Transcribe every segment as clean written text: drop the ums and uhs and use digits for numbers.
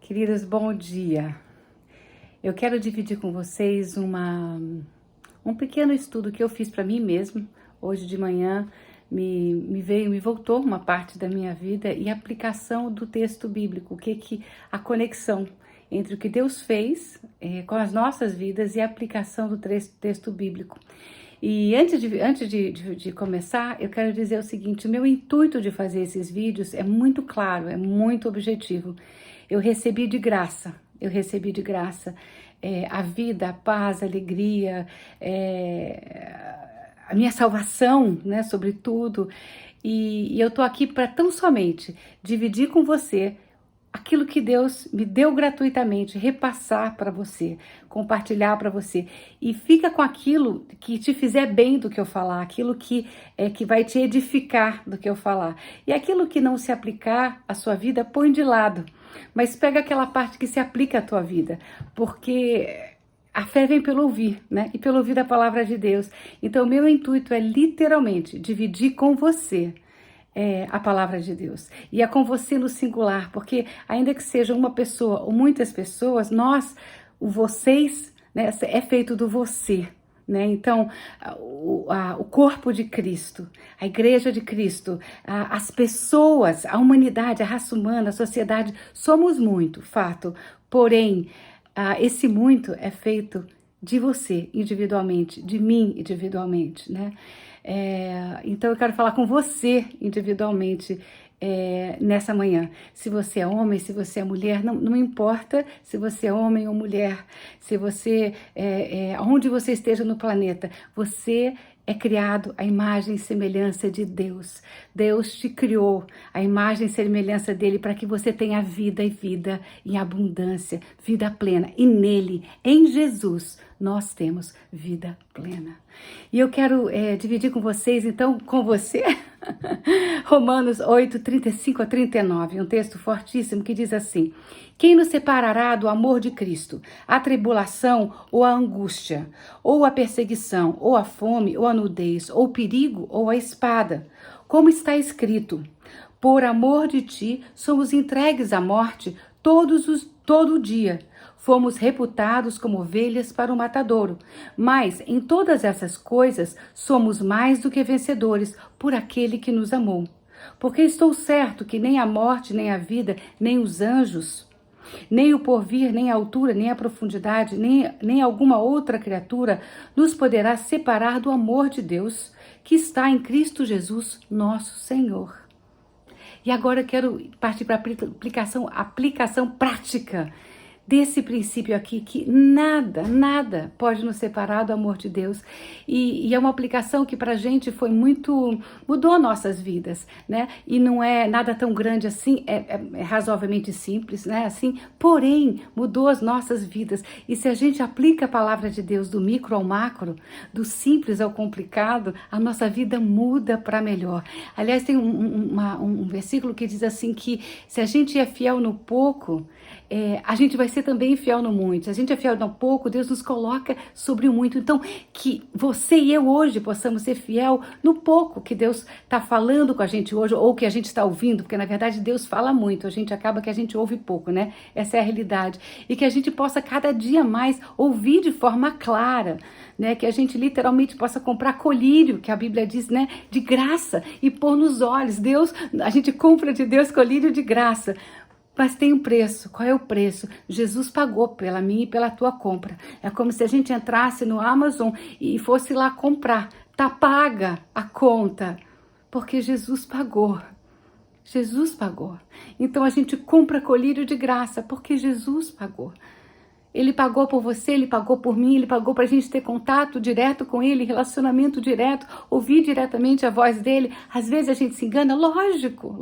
Queridas, bom dia. Eu quero dividir com vocês um pequeno estudo que eu fiz para mim mesmo. Hoje de manhã me voltou uma parte da minha vida e a aplicação do texto bíblico, a conexão entre o que Deus fez com as nossas vidas e a aplicação do texto bíblico. E antes de começar, eu quero dizer o seguinte: o meu intuito de fazer esses vídeos é muito claro, é muito objetivo. Eu recebi de graça a vida, a paz, a alegria, a minha salvação, né, sobretudo. E eu tô aqui para tão somente dividir com você aquilo que Deus me deu gratuitamente, repassar para você, compartilhar para você. E fica com aquilo que te fizer bem do que eu falar, aquilo que vai te edificar do que eu falar. E aquilo que não se aplicar à sua vida, põe de lado. Mas pega aquela parte que se aplica à tua vida, porque a fé vem pelo ouvir, né? E pelo ouvir a palavra de Deus. Então, o meu intuito é literalmente dividir com você a palavra de Deus. E é com você no singular, porque ainda que seja uma pessoa ou muitas pessoas, o vocês, né, é feito do você. Né? Então, o corpo de Cristo, a igreja de Cristo, as pessoas, a humanidade, a raça humana, a sociedade, somos muito, fato. Porém, esse muito é feito de você individualmente, de mim individualmente, né? Então eu quero falar com você individualmente nessa manhã. Se você é homem, se você é mulher, não importa se você é homem ou mulher, se você, onde você esteja no planeta, você é criado à imagem e semelhança de Deus. Deus te criou à imagem e semelhança dele para que você tenha vida e vida em abundância, vida plena. E nele, em Jesus, nós temos vida plena. E eu quero dividir com vocês, então, Romanos 8, 35 a 39, um texto fortíssimo que diz assim: quem nos separará do amor de Cristo? A tribulação ou a angústia, ou a perseguição, ou a fome, ou a nudez, ou o perigo, ou a espada? Como está escrito: por amor de ti somos entregues à morte todo dia. Fomos reputados como ovelhas para o matadouro. Mas em todas essas coisas somos mais do que vencedores por aquele que nos amou. Porque estou certo que nem a morte, nem a vida, nem os anjos, nem o porvir, nem a altura, nem a profundidade, nem alguma outra criatura nos poderá separar do amor de Deus que está em Cristo Jesus, nosso Senhor. E agora eu quero partir para a aplicação prática desse princípio aqui, que nada pode nos separar do amor de Deus. E é uma aplicação que pra gente mudou nossas vidas, né? E não é nada tão grande assim, é razoavelmente simples, né? Assim, porém, mudou as nossas vidas. E se a gente aplica a palavra de Deus do micro ao macro, do simples ao complicado, a nossa vida muda para melhor. Aliás, tem um versículo que diz assim que se a gente é fiel no pouco, a gente vai ser também fiel no muito. Se a gente é fiel no pouco, Deus nos coloca sobre o muito. Então, que você e eu hoje possamos ser fiel no pouco que Deus está falando com a gente hoje, ou que a gente está ouvindo, porque na verdade Deus fala muito, a gente acaba que a gente ouve pouco, né? Essa é a realidade. E que a gente possa cada dia mais ouvir de forma clara, né? Que a gente literalmente possa comprar colírio, que a Bíblia diz, né? De graça, e pôr nos olhos. A gente compra de Deus colírio de graça. Mas tem um preço. Qual é o preço? Jesus pagou pela minha e pela tua compra. É como se a gente entrasse no Amazon e fosse lá comprar. Tá paga a conta, porque Jesus pagou. Jesus pagou. Então a gente compra colírio de graça, porque Jesus pagou. Ele pagou por você, ele pagou por mim, ele pagou para a gente ter contato direto com ele, relacionamento direto, ouvir diretamente a voz dele. Às vezes a gente se engana, lógico.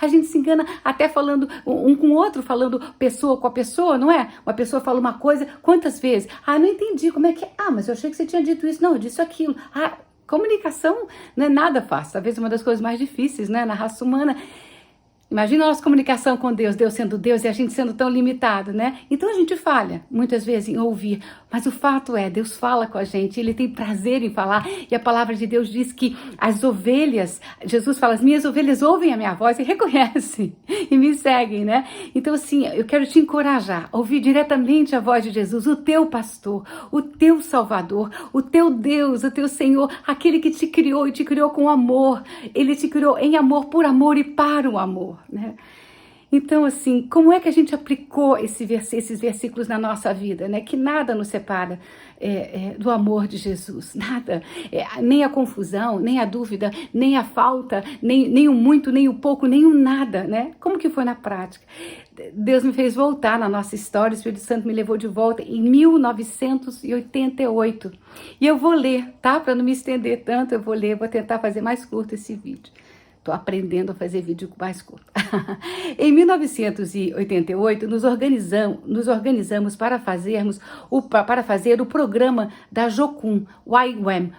A gente se engana até falando um com o outro, falando pessoa com a pessoa, não é? Uma pessoa fala uma coisa, quantas vezes? Não entendi, como é que é? Mas eu achei que você tinha dito isso. Não, eu disse aquilo. Comunicação não é nada fácil, talvez uma das coisas mais difíceis, né, na raça humana. Imagina a nossa comunicação com Deus, Deus sendo Deus e a gente sendo tão limitado, né? Então a gente falha, muitas vezes, em ouvir. Mas o fato é, Deus fala com a gente, Ele tem prazer em falar. E a palavra de Deus diz que as ovelhas, Jesus fala, as minhas ovelhas ouvem a minha voz e reconhecem e me seguem, né? Então assim, eu quero te encorajar a ouvir diretamente a voz de Jesus, o teu pastor, o teu Salvador, o teu Deus, o teu Senhor, aquele que te criou e te criou com amor. Ele te criou em amor, por amor e para o amor. Né? Então, assim, como é que a gente aplicou esses versículos na nossa vida, né? Que nada nos separa do amor de Jesus, nada, nem a confusão, nem a dúvida, nem a falta, nem o muito, nem o pouco, nem o nada, né? Como que foi na prática? Deus me fez voltar na nossa história, o Espírito Santo me levou de volta em 1988. E eu vou ler, tá? Para não me estender tanto, eu vou ler, vou tentar fazer mais curto esse vídeo. Estou aprendendo a fazer vídeo mais curto. Em 1988, nos organizamos para fazer o programa da Jocum, YWAM,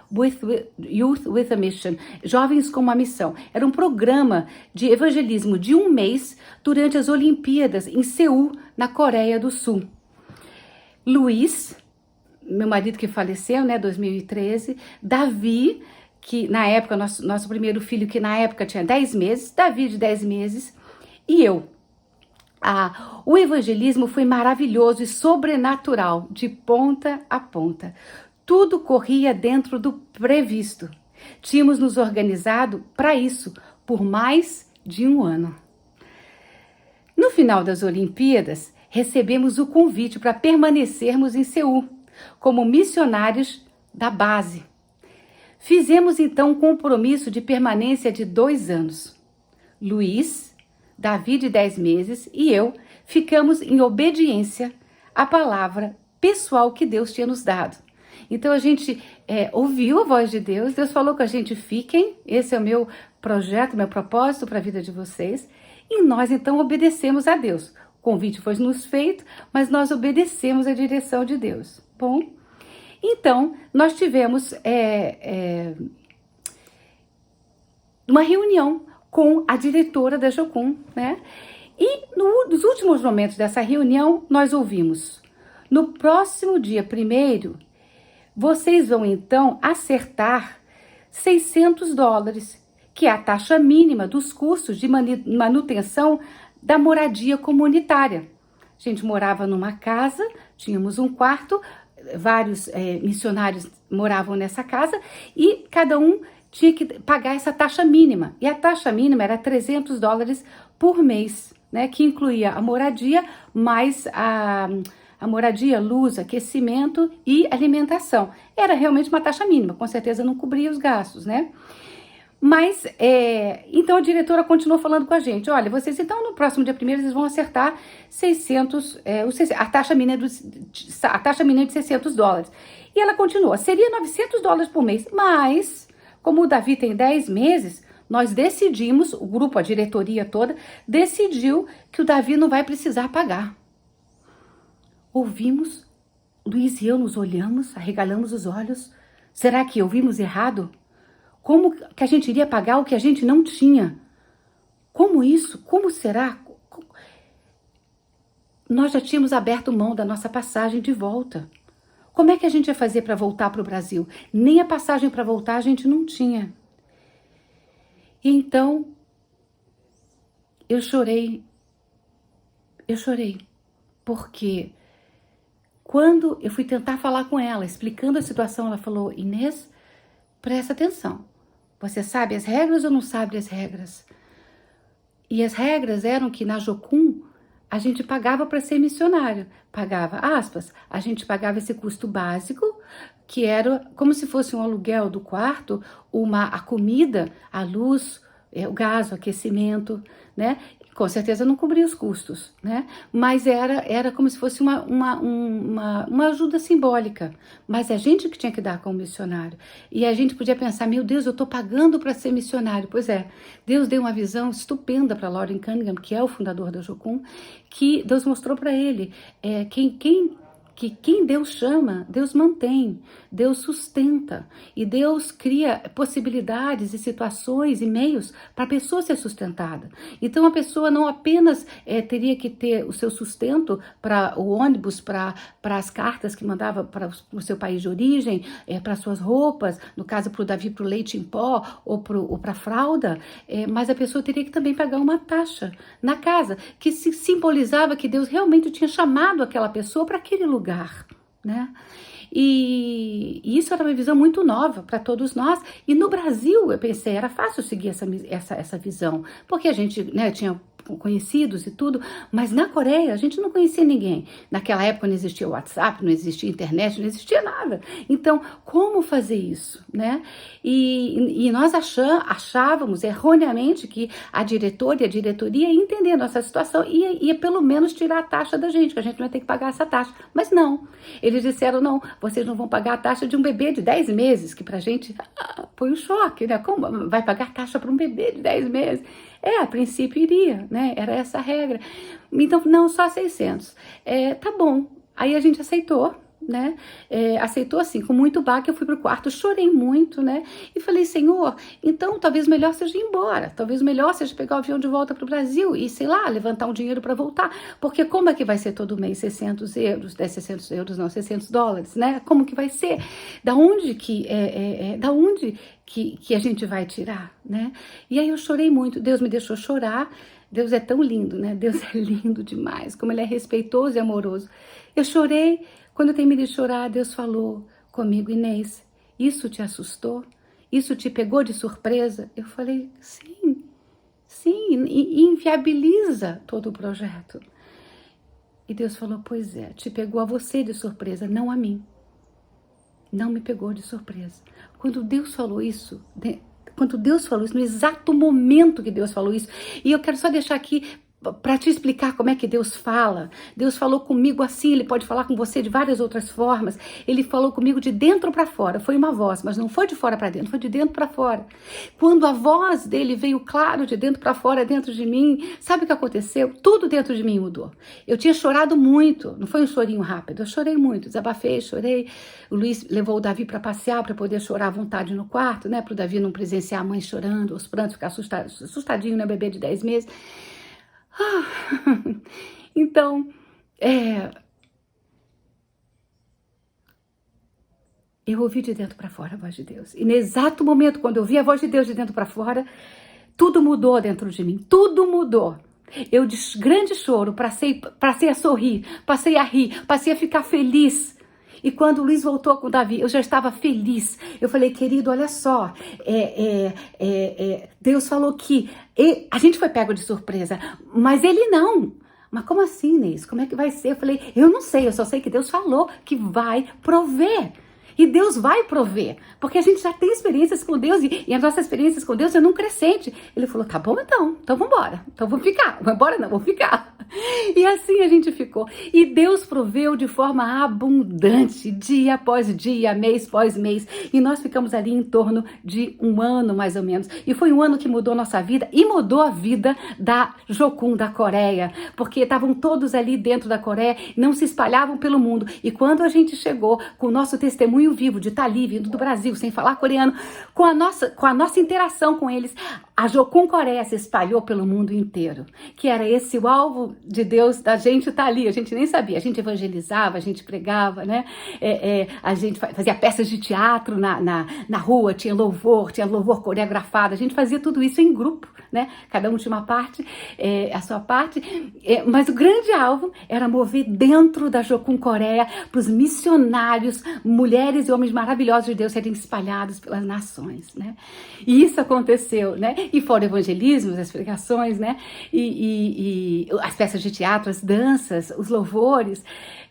Youth with a Mission, Jovens com uma Missão. Era um programa de evangelismo de um mês durante as Olimpíadas em Seul, na Coreia do Sul. Luiz, meu marido que faleceu, né, 2013, Davi, que na época, nosso primeiro filho, que na época tinha 10 meses, Davi de 10 meses, e eu. O evangelismo foi maravilhoso e sobrenatural, de ponta a ponta. Tudo corria dentro do previsto. Tínhamos nos organizado para isso por mais de um ano. No final das Olimpíadas, recebemos o convite para permanecermos em Seul, como missionários da base. Fizemos então um compromisso de permanência de 2 anos. Luiz, Davi de 10 meses e eu ficamos em obediência à palavra pessoal que Deus tinha nos dado. Então a gente ouviu a voz de Deus, Deus falou com a gente, fiquem, esse é o meu projeto, meu propósito para a vida de vocês, e nós então obedecemos a Deus. O convite foi nos feito, mas nós obedecemos a direção de Deus. Bom, então, nós tivemos uma reunião com a diretora da Jocum, né? E nos últimos momentos dessa reunião, nós ouvimos, no próximo dia 1º, vocês vão então acertar $600, que é a taxa mínima dos custos de manutenção da moradia comunitária. A gente morava numa casa, tínhamos um quarto, vários missionários moravam nessa casa e cada um tinha que pagar essa taxa mínima. E a taxa mínima era $300 por mês, né? Que incluía a moradia, mais a moradia, luz, aquecimento e alimentação. Era realmente uma taxa mínima, com certeza não cobria os gastos, né? Mas, então a diretora continuou falando com a gente, olha, vocês então no próximo dia 1º vocês vão acertar 600, a taxa mínima de $600. E ela continuou, seria $900 por mês, mas como o Davi tem 10 meses, nós decidimos, o grupo, a diretoria toda, decidiu que o Davi não vai precisar pagar. Ouvimos, Luiz e eu nos olhamos, arregalamos os olhos, será que ouvimos errado? Como que a gente iria pagar o que a gente não tinha? Como isso? Como será? Nós já tínhamos aberto mão da nossa passagem de volta. Como é que a gente ia fazer para voltar para o Brasil? Nem a passagem para voltar a gente não tinha. E então, eu chorei, porque quando eu fui tentar falar com ela, explicando a situação, ela falou, Inês, presta atenção. Você sabe as regras ou não sabe as regras? E as regras eram que na Jocum a gente pagava para ser missionário. Pagava, aspas, a gente pagava esse custo básico, que era como se fosse um aluguel do quarto, a comida, a luz, o gás, o aquecimento, né? Com certeza não cobria os custos, né? Mas era como se fosse uma ajuda simbólica. Mas a gente que tinha que dar como missionário. E a gente podia pensar, meu Deus, eu estou pagando para ser missionário. Pois é, Deus deu uma visão estupenda para Loren Cunningham, que é o fundador da Jocum, que Deus mostrou para ele quem que quem Deus chama, Deus mantém, Deus sustenta e Deus cria possibilidades e situações e meios para a pessoa ser sustentada. Então a pessoa não apenas teria que ter o seu sustento para o ônibus, para as cartas que mandava para o seu país de origem, para suas roupas, no caso para o Davi, para o leite em pó ou para a fralda, mas a pessoa teria que também pagar uma taxa na casa, que se simbolizava que Deus realmente tinha chamado aquela pessoa para aquele lugar, né? E isso era uma visão muito nova para todos nós. E no Brasil, eu pensei, era fácil seguir essa visão, porque a gente, né, tinha conhecidos e tudo, mas na Coreia a gente não conhecia ninguém. Naquela época não existia WhatsApp, não existia internet, não existia nada. Então, como fazer isso, né? E nós achávamos erroneamente que a diretora e a diretoria ia entender a nossa situação e ia pelo menos tirar a taxa da gente, que a gente não ia ter que pagar essa taxa. Mas não, eles disseram, não, vocês não vão pagar a taxa de um bebê de 10 meses, que pra gente foi um choque, né? Como vai pagar taxa para um bebê de 10 meses? A princípio iria, né? Era essa a regra. Então, não, só 600. Tá bom. Aí a gente aceitou, né? Aceitou assim, com muito baque. Eu fui pro quarto, chorei muito, né? E falei, Senhor, então talvez melhor seja ir embora. Talvez melhor seja pegar o avião de volta pro Brasil e, sei lá, levantar um dinheiro para voltar. Porque como é que vai ser todo mês 600 euros? 600 euros não, 600 dólares, né? Como que vai ser? Da onde que a gente vai tirar, né? E aí eu chorei muito, Deus me deixou chorar. Deus é tão lindo, né? Deus é lindo demais, como Ele é respeitoso e amoroso. Eu chorei, quando eu terminei de chorar, Deus falou comigo, Inês, isso te assustou? Isso te pegou de surpresa? Eu falei, sim, e inviabiliza todo o projeto. E Deus falou, pois é, te pegou a você de surpresa, não a mim. Não me pegou de surpresa. Quando Deus falou isso, no exato momento que Deus falou isso, e eu quero só deixar aqui para te explicar como é que Deus fala. Deus falou comigo assim, Ele pode falar com você de várias outras formas. Ele falou comigo de dentro para fora, foi uma voz, mas não foi de fora para dentro, foi de dentro para fora. Quando a voz dele veio claro de dentro para fora, dentro de mim, sabe o que aconteceu? Tudo dentro de mim mudou. Eu tinha chorado muito, não foi um chorinho rápido, eu chorei muito, desabafei, chorei. O Luiz levou o Davi para passear, para poder chorar à vontade no quarto, né? Para o Davi não presenciar a mãe chorando, os prantos, ficar assustadinho, né? Bebê de 10 meses. Então, eu ouvi de dentro para fora a voz de Deus. E no exato momento, quando eu vi a voz de Deus de dentro para fora, tudo mudou dentro de mim. Tudo mudou. Eu de grande choro passei a sorrir, passei a rir, passei a ficar feliz. E quando o Luiz voltou com o Davi, eu já estava feliz. Eu falei, querido, olha só, Deus falou que a gente foi pego de surpresa, mas ele não. Mas como assim, Inês? Como é que vai ser? Eu falei, eu não sei, eu só sei que Deus falou que vai prover. E Deus vai prover, porque a gente já tem experiências com Deus e as nossas experiências com Deus é num crescente. Ele falou, tá bom então vamos embora, então vamos ficar, vamos embora não, vamos ficar. E assim a gente ficou. E Deus proveu de forma abundante, dia após dia, mês após mês. E nós ficamos ali em torno de um ano, mais ou menos. E foi um ano que mudou nossa vida e mudou a vida da Jocum, da Coreia. Porque estavam todos ali dentro da Coreia, não se espalhavam pelo mundo. E quando a gente chegou com o nosso testemunho vivo de estar ali, vindo do Brasil, sem falar coreano, com a nossa interação com eles, a Jocum Coreia se espalhou pelo mundo inteiro. Que era esse o alvo de Deus, da gente estar ali, a gente nem sabia, a gente evangelizava, a gente pregava, né? A gente fazia peças de teatro na rua, tinha louvor coreografado, a gente fazia tudo isso em grupo, né? Cada um tinha uma parte, a sua parte, mas o grande alvo era mover dentro da Jocum Coreia para os missionários, mulheres e homens maravilhosos de Deus serem espalhados pelas nações, né? E isso aconteceu, né? E fora evangelismos, as pregações, né? E as peças de teatro, as danças, os louvores.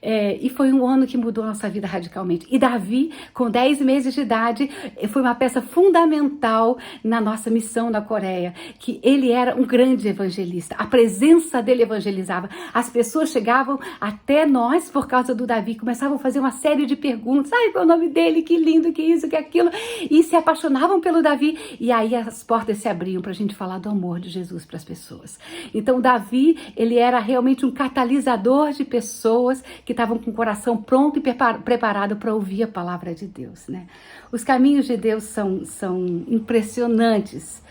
E foi um ano que mudou a nossa vida radicalmente. E Davi, com 10 meses de idade, foi uma peça fundamental na nossa missão na Coreia, que que ele era um grande evangelista. A presença dele evangelizava. As pessoas chegavam até nós por causa do Davi, começavam a fazer uma série de perguntas. Ai, qual é o nome dele? Que lindo, que isso, que aquilo. E se apaixonavam pelo Davi. E aí as portas se abriam para a gente falar do amor de Jesus para as pessoas. Então Davi, ele era realmente um catalisador de pessoas que estavam com o coração pronto e preparado para ouvir a palavra de Deus, né? Os caminhos de Deus são impressionantes.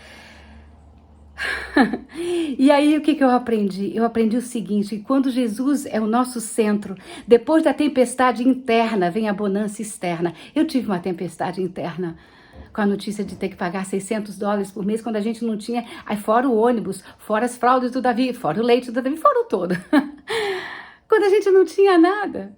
E aí o que eu aprendi? Eu aprendi o seguinte: que quando Jesus é o nosso centro, depois da tempestade interna vem a bonança externa. Eu tive uma tempestade interna com a notícia de ter que pagar $600 por mês, quando a gente não tinha, aí fora o ônibus, fora as fraldas do Davi, fora o leite do Davi, fora o todo. Quando a gente não tinha nada.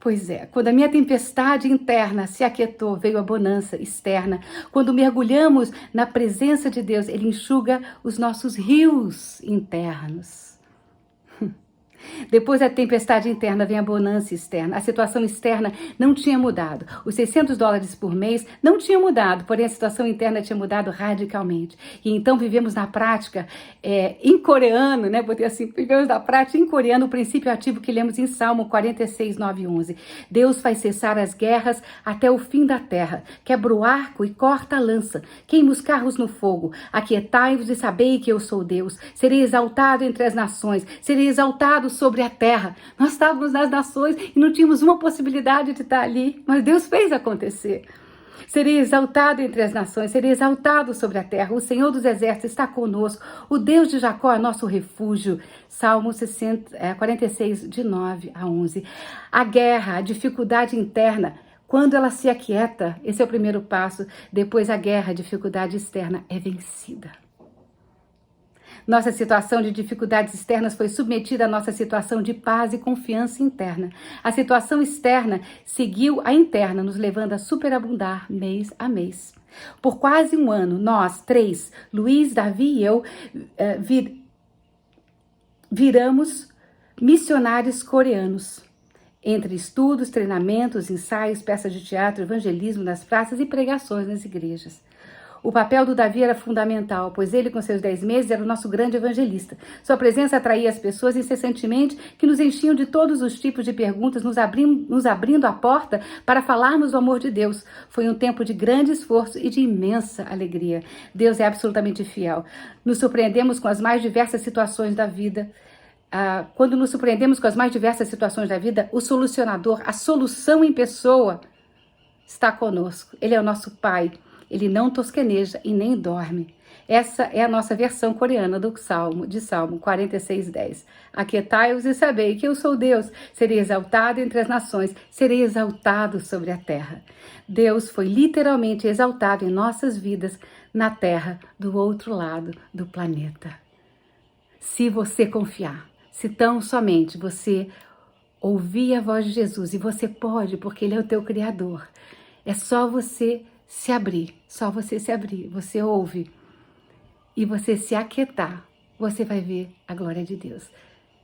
Pois é, quando a minha tempestade interna se aquietou, veio a bonança externa. Quando mergulhamos na presença de Deus, Ele enxuga os nossos rios internos. Depois da tempestade interna vem a bonança externa. A situação externa não tinha mudado. Os $600 por mês não tinham mudado, porém a situação interna tinha mudado radicalmente. E então vivemos na prática, em coreano, né? Botei assim, vivemos na prática em coreano o princípio ativo que lemos em Salmo 46, 9 e 11. Deus faz cessar as guerras até o fim da terra. Quebra o arco e corta a lança. Queima os carros no fogo. Aquietai-vos e sabei que eu sou Deus. Serei exaltado entre as nações. Serei exaltado sobre a terra. Nós estávamos nas nações e não tínhamos uma possibilidade de estar ali, mas Deus fez acontecer. Serei exaltado entre as nações, serei exaltado sobre a terra. O Senhor dos Exércitos está conosco. O Deus de Jacó é nosso refúgio. Salmo 46, de 9 a 11. A guerra, a dificuldade interna, quando ela se aquieta, esse é o primeiro passo. Depois a guerra, a dificuldade externa é vencida. Nossa situação de dificuldades externas foi submetida à nossa situação de paz e confiança interna. A situação externa seguiu a interna, nos levando a superabundar mês a mês. Por quase um ano, nós, três, Luiz, Davi e eu, viramos missionários coreanos. Entre estudos, treinamentos, ensaios, peças de teatro, evangelismo nas praças e pregações nas igrejas. O papel do Davi era fundamental, pois ele, com seus 10 meses, era o nosso grande evangelista. Sua presença atraía as pessoas incessantemente, que nos enchiam de todos os tipos de perguntas, nos abrindo a porta para falarmos do amor de Deus. Foi um tempo de grande esforço e de imensa alegria. Deus é absolutamente fiel. Nos surpreendemos com as mais diversas situações da vida. Quando nos surpreendemos com as mais diversas situações da vida, o solucionador, a solução em pessoa, está conosco. Ele é o nosso Pai. Ele não tosqueneja e nem dorme. Essa é a nossa versão coreana do Salmo 46:10. Aquietai-vos e sabei que eu sou Deus. Serei exaltado entre as nações, serei exaltado sobre a terra. Deus foi literalmente exaltado em nossas vidas na terra, do outro lado do planeta. Se você confiar, se tão somente você ouvir a voz de Jesus, e você pode, porque Ele é o teu Criador, é só você se abrir, você ouve e você se aquietar, você vai ver a glória de Deus.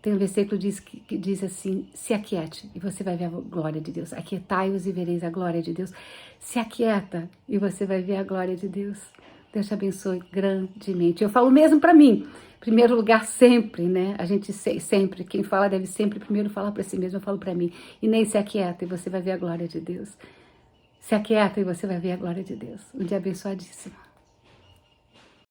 Tem um versículo que diz assim: se aquiete e você vai ver a glória de Deus. Aquietai-vos e vereis a glória de Deus. Se aquieta e você vai ver a glória de Deus. Deus te abençoe grandemente. Eu falo mesmo para mim, primeiro lugar sempre, né? A gente sempre, quem fala deve sempre primeiro falar para si mesmo. Eu falo para mim, e nem se aquieta e você vai ver a glória de Deus. Se aquieta e você vai ver a glória de Deus. Um dia abençoadíssimo.